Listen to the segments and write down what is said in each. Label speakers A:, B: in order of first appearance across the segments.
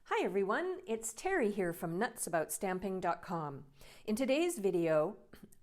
A: Hi everyone, it's Terry here from nutsaboutsstamping.com. In today's video,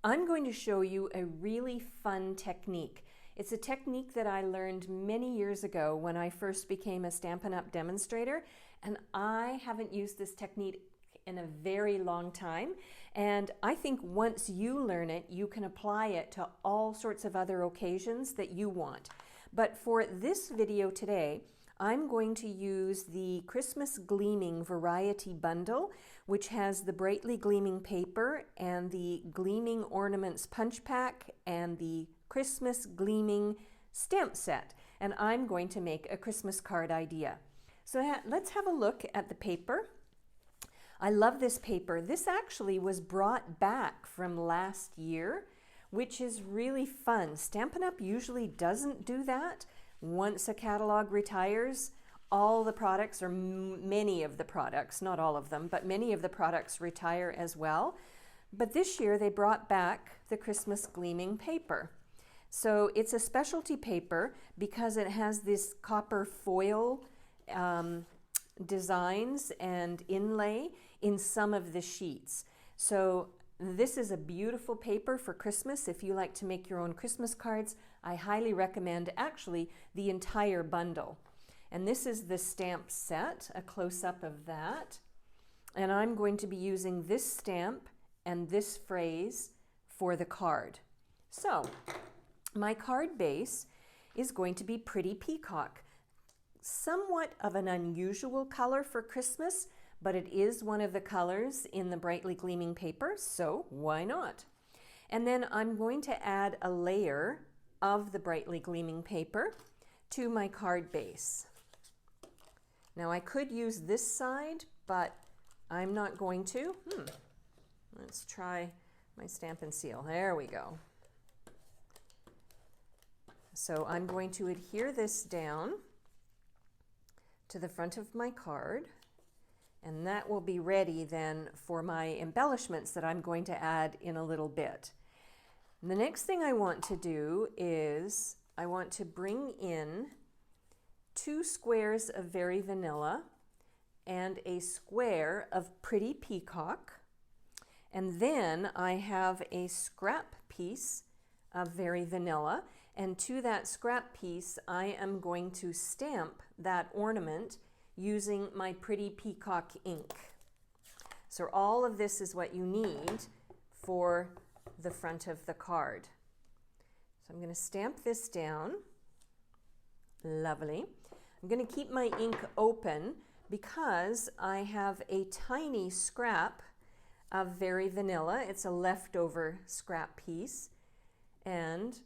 A: I'm going to show you a really fun technique. It's a technique that I learned many years ago when I first became a Stampin' Up! Demonstrator, and I haven't used this technique in a very long time. And I think once you learn it, you can apply it to all sorts of other occasions that you want. But for this video today, I'm going to use the Christmas Gleaming Variety bundle, which has the brightly gleaming paper and the gleaming ornaments punch pack and the Christmas Gleaming stamp set. And I'm going to make a Christmas card idea. So let's have a look at the paper. I love this paper. This actually was brought back from last year, which is really fun. Stampin' Up! Usually doesn't do that. Once a catalog retires, all the products, or many of the products, not all of them, but many of the products retire as well. But this year they brought back the Christmas Gleaming paper. So it's a specialty paper because it has this copper foil designs and inlay in some of the sheets. So this is a beautiful paper for Christmas. If you like to make your own Christmas cards, I highly recommend actually the entire bundle. And this is the stamp set, a close-up of that. And I'm going to be using this stamp and this phrase for the card. So my card base is going to be Pretty Peacock. Somewhat of an unusual color for Christmas, but it is one of the colors in the brightly gleaming paper, so why not? And then I'm going to add a layer of the brightly gleaming paper to my card base. Now I could use this side, but I'm not going to. Let's try my Stampin' Seal. There we go. So I'm going to adhere this down to the front of my card. And that will be ready then for my embellishments that I'm going to add in a little bit. And the next thing I want to do is I want to bring in 2 squares of Very Vanilla and a square of Pretty Peacock. And then I have a scrap piece of Very Vanilla. And to that scrap piece, I am going to stamp that ornament using my Pretty Peacock ink. So all of this is what you need for the front of the card. So I'm going to stamp this down. Lovely. I'm going to keep my ink open because I have a tiny scrap of Very Vanilla. It's a leftover scrap piece. And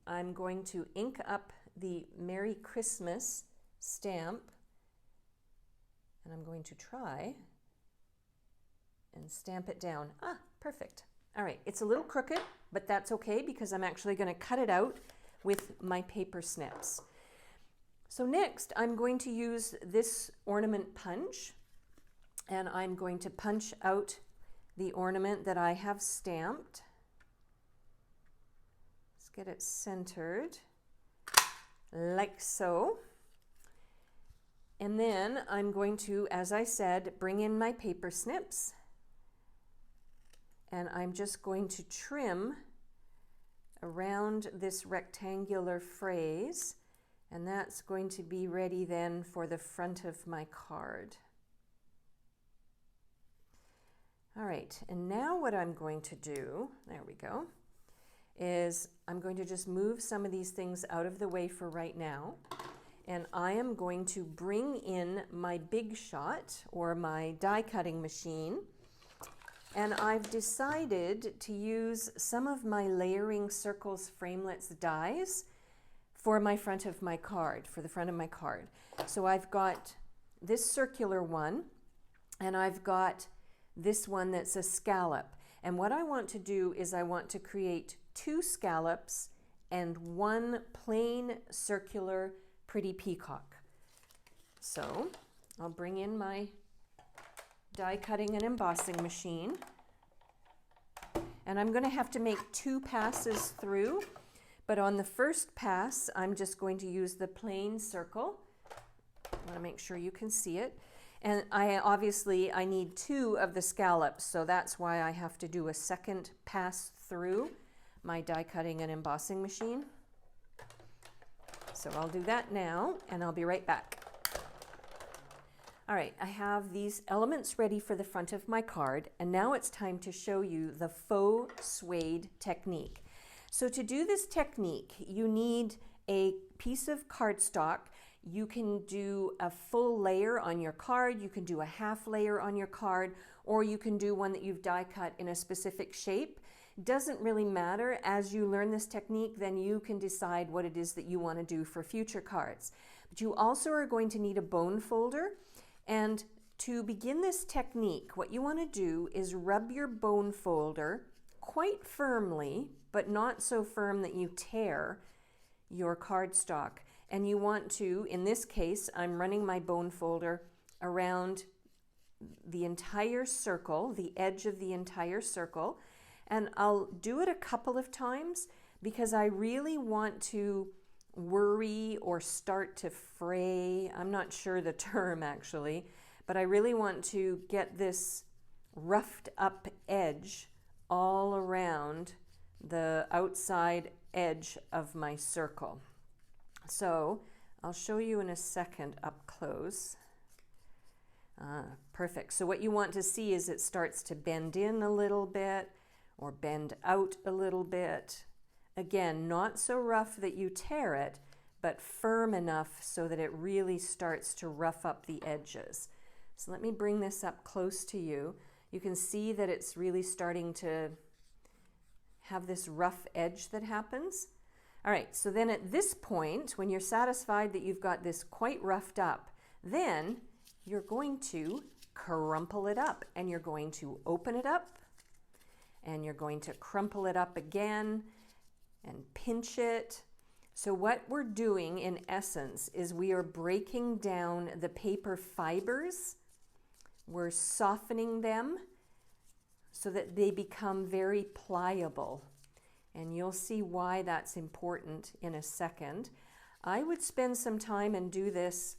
A: I'm going to ink up the Merry Christmas stamp. And I'm going to try and stamp it down. Ah, perfect. All right, it's a little crooked, but that's okay because I'm actually going to cut it out with my paper snips. So next, I'm going to use this ornament punch, and I'm going to punch out the ornament that I have stamped. Let's get it centered, like so. And then I'm going to, as I said, bring in my paper snips. And I'm just going to trim around this rectangular phrase. And that's going to be ready then for the front of my card. All right, and now what I'm going to do, there we go, is I'm going to just move some of these things out of the way for right now. And I am going to bring in my Big Shot, or my die cutting machine. And I've decided to use some of my Layering Circles Framelits dies for my front of my card, for the front of my card. So I've got this circular one, and I've got this one that's a scallop. And what I want to do is I want to create 2 scallops and 1 plain circular Pretty Peacock. So I'll bring in my die cutting and embossing machine, and I'm going to have to make 2 passes through, but on the first pass I'm just going to use the plain circle. I want to make sure you can see it, And I need 2 of the scallops, so that's why I have to do a second pass through my die cutting and embossing machine. So I'll do that now, and I'll be right back. All right, I have these elements ready for the front of my card, and now it's time to show you the faux suede technique. So to do this technique, you need a piece of cardstock. You can do a full layer on your card, you can do a half layer on your card, or you can do one that you've die cut in a specific shape. It doesn't really matter. As you learn this technique, then you can decide what it is that you want to do for future cards. But you also are going to need a bone folder. And to begin this technique, what you want to do is rub your bone folder quite firmly, but not so firm that you tear your cardstock. And you want to, in this case, I'm running my bone folder around the entire circle, the edge of the entire circle. And I'll do it a couple of times because I really want to worry or start to fray. I'm not sure the term actually, but I really want to get this roughed up edge all around the outside edge of my circle. So I'll show you in a second up close. Perfect. So what you want to see is it starts to bend in a little bit or bend out a little bit. Again, not so rough that you tear it, but firm enough so that it really starts to rough up the edges. So let me bring this up close to you. You can see that it's really starting to have this rough edge that happens. All right, so then at this point, when you're satisfied that you've got this quite roughed up, then you're going to crumple it up, and you're going to open it up, and you're going to crumple it up again and pinch it. So what we're doing in essence is we are breaking down the paper fibers. We're softening them so that they become very pliable. And you'll see why that's important in a second. I would spend some time and do this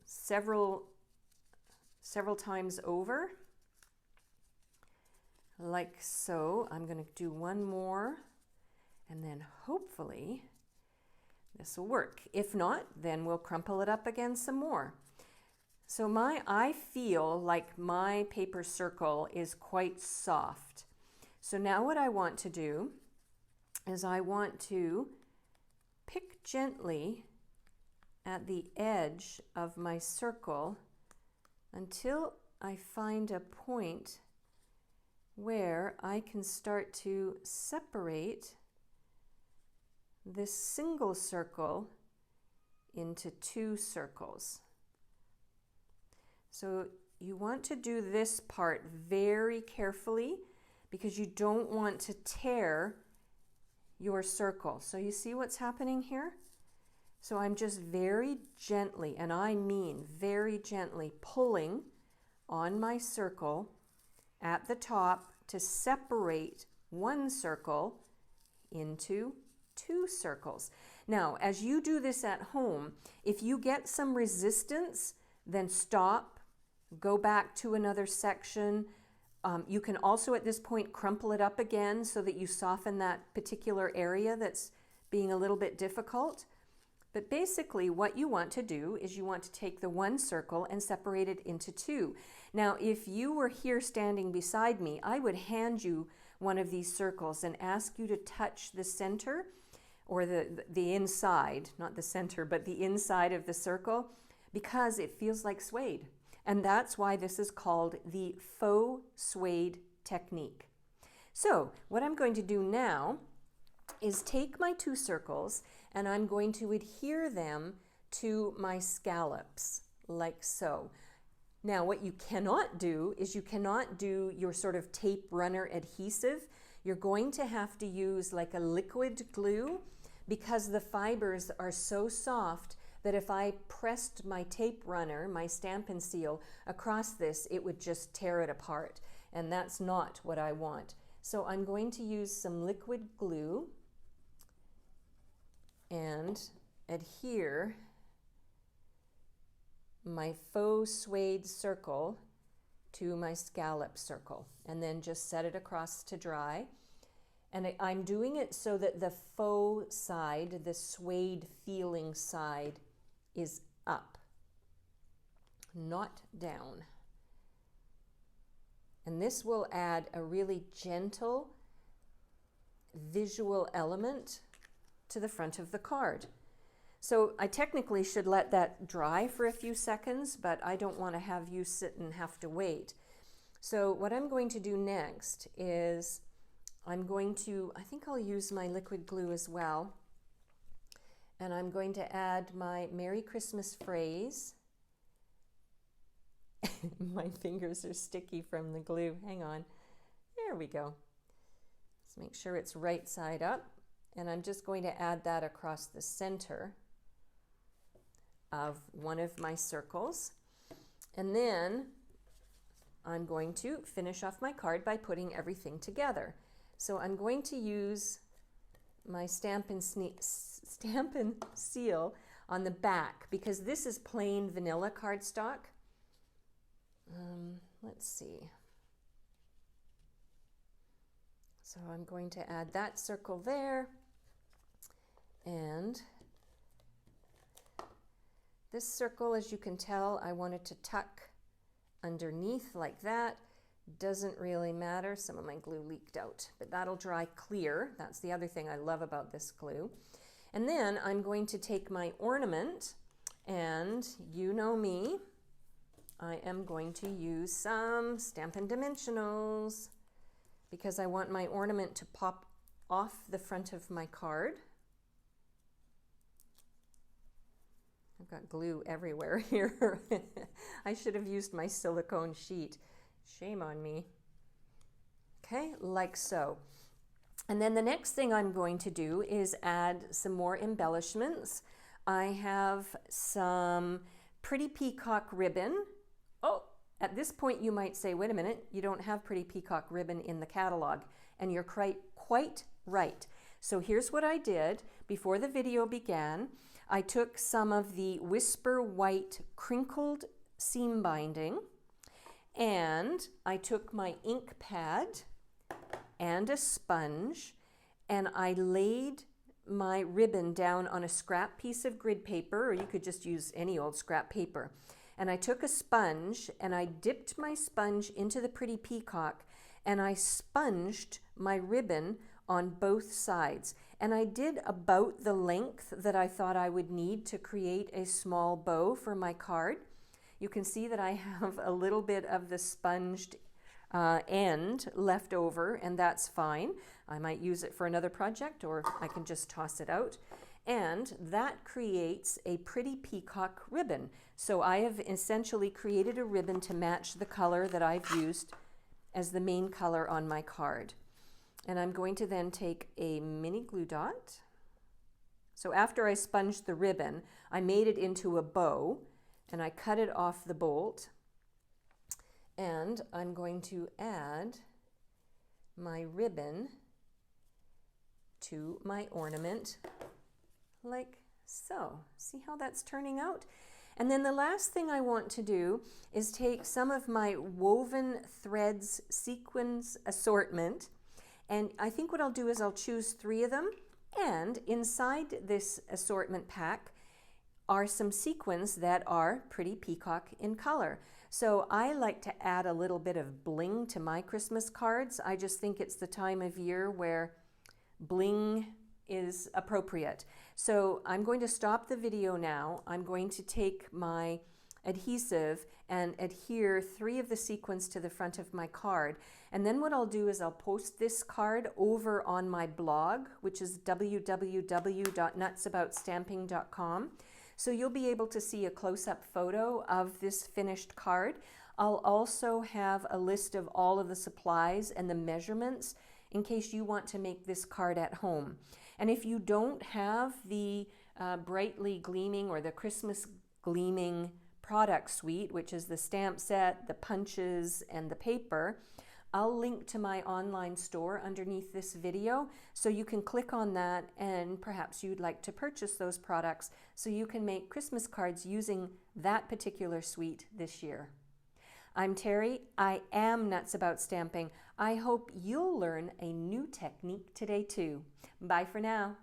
A: several times over, like so. I'm going to do one more, and then hopefully this will work. If not, then we'll crumple it up again some more. So I feel like my paper circle is quite soft. So now what I want to do is I want to pick gently at the edge of my circle until I find a point where I can start to separate this single circle into 2 circles. So you want to do this part very carefully because you don't want to tear your circle. So you see what's happening here? So I'm just very gently, and I mean very gently, pulling on my circle at the top to separate one circle into 2 circles. Now, as you do this at home, if you get some resistance, then stop, go back to another section. You can also at this point crumple it up again so that you soften that particular area that's being a little bit difficult. But basically what you want to do is you want to take the one circle and separate it into 2. Now, if you were here standing beside me, I would hand you one of these circles and ask you to touch the center, or the inside, not the center, but the inside of the circle, because it feels like suede. And that's why this is called the faux suede technique. So what I'm going to do now is take my 2 circles and I'm going to adhere them to my scallops, like so. Now, what you cannot do is you cannot do your sort of tape runner adhesive. You're going to have to use like a liquid glue because the fibers are so soft that if I pressed my tape runner, my Stampin' Seal, across this, it would just tear it apart. And that's not what I want. So I'm going to use some liquid glue and adhere my faux suede circle to my scallop circle, and then just set it across to dry. And I'm doing it so that the faux side, the suede feeling side, is up, not down. And this will add a really gentle visual element to the front of the card. So I technically should let that dry for a few seconds, but I don't want to have you sit and have to wait. So what I'm going to do next is I think I'll use my liquid glue as well. And I'm going to add my Merry Christmas phrase. My fingers are sticky from the glue. Hang on. There we go. Let's make sure it's right side up. And I'm just going to add that across the center of one of my circles. And then I'm going to finish off my card by putting everything together. So I'm going to use my Stampin' Seal on the back because this is plain vanilla cardstock. Let's see. So I'm going to add that circle there, and this circle, as you can tell, I wanted to tuck underneath like that. Doesn't really matter. Some of my glue leaked out, but that'll dry clear. That's the other thing I love about this glue. And then I'm going to take my ornament, and you know me, I am going to use some Stampin' Dimensionals because I want my ornament to pop off the front of my card. I've got glue everywhere here. I should have used my silicone sheet. Shame on me. Okay, like so. And then the next thing I'm going to do is add some more embellishments. I have some Pretty Peacock ribbon. Oh, at this point you might say, wait a minute, you don't have Pretty Peacock ribbon in the catalog. And you're quite right. So here's what I did before the video began. I took some of the Whisper White Crinkled seam binding, and I took my ink pad and a sponge, and I laid my ribbon down on a scrap piece of grid paper, or you could just use any old scrap paper. And I took a sponge and I dipped my sponge into the Pretty Peacock, and I sponged my ribbon on both sides. And I did about the length that I thought I would need to create a small bow for my card. You can see that I have a little bit of the sponged end left over, and that's fine. I might use it for another project, or I can just toss it out. And that creates a Pretty Peacock ribbon. So I have essentially created a ribbon to match the color that I've used as the main color on my card. And I'm going to then take a mini glue dot. So after I sponged the ribbon, I made it into a bow, and I cut it off the bolt. And I'm going to add my ribbon to my ornament like so. See how that's turning out? And then the last thing I want to do is take some of my woven threads sequins assortment, and I think what I'll do is I'll choose 3 of them, and inside this assortment pack are some sequins that are Pretty Peacock in color. So I like to add a little bit of bling to my Christmas cards. I just think it's the time of year where bling is appropriate. So I'm going to stop the video now. I'm going to take my adhesive and adhere 3 of the sequins to the front of my card. And then what I'll do is I'll post this card over on my blog, which is www.nutsaboutstamping.com. So you'll be able to see a close-up photo of this finished card. I'll also have a list of all of the supplies and the measurements in case you want to make this card at home. And if you don't have the Brightly Gleaming or the Christmas Gleaming product suite, which is the stamp set, the punches, and the paper, I'll link to my online store underneath this video, so you can click on that and perhaps you'd like to purchase those products so you can make Christmas cards using that particular suite this year. I'm Terry. I am nuts about stamping. I hope you'll learn a new technique today too. Bye for now.